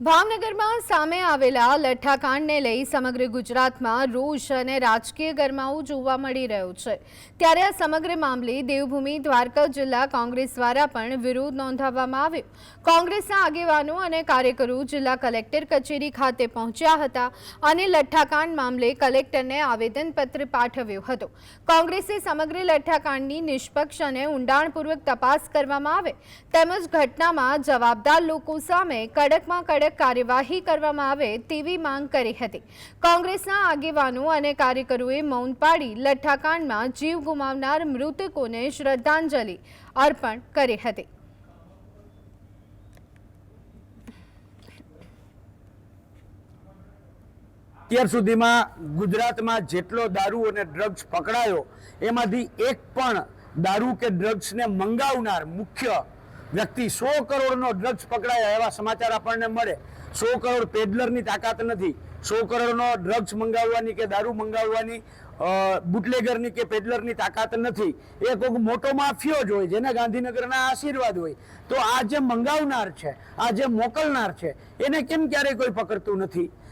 ભાવનગરમાં સામે આવેલા લઠ્ઠાકાંડને લઈ સમગ્ર ગુજરાતમાં રોષ અને રાજકીય ગરમાવો જોવા મળી રહ્યો છે। ત્યારે આ સમગ્ર મામલે દેવભૂમિ દ્વારકા જિલ્લા કોંગ્રેસ દ્વારા પણ વિરોધ નોંધાવવામાં આવ્યો। કોંગ્રેસના આગેવાનો અને કાર્યકરો જિલ્લા કલેક્ટર કચેરી ખાતે પહોંચ્યા હતા અને લઠ્ઠાકાંડ મામલે કલેક્ટરને આવેદનપત્ર પાઠવ્યો હતો। કોંગ્રેસે સમગ્ર લઠ્ઠાકાંડની નિષ્પક્ષ અને ઊંડાણપૂર્વક તપાસ કરવામાં આવે તેમજ ઘટનામાં જવાબદાર લોકો સામે કડકમાં કડક કાર્યવાહી કરવામાં આવે તેવી માંગ કરી હતી। કોંગ્રેસના આગેવાનો અને કાર્યકરોએ મૌન પાડી લઠ્ઠાકાંડમાં જીવ ગુમાવનાર મૃતકોને શ્રદ્ધાંજલિ અર્પણ કરી હતી। અત્યાર સુધીમાં ગુજરાતમાં જેટલો દારૂ અને ડ્રગ્સ પકડાયો એમાંથી એક પણ દારૂ કે ડ્રગ્સને મંગાવનાર મુખ્ય વ્યક્તિ 100 કરોડનો ડ્રગ્સ પકડાયા એવા સમાચાર આપણને મળે। 100 કરોડ પેડલરની તાકાત નથી। 100 કરોડનો ડ્રગ્સ મંગાવવાની કે દારૂ મંગાવવાની બુટલેગરની કે પેડલરની તાકાત નથી। એ કોઈક મોટો માફિયો જ હોય જેને ગાંધીનગરના આશીર્વાદ હોય। તો આ જે મંગાવનાર છે, આ જે મોકલનાર છે, એને કેમ ક્યારેય કોઈ પકડતું નથી?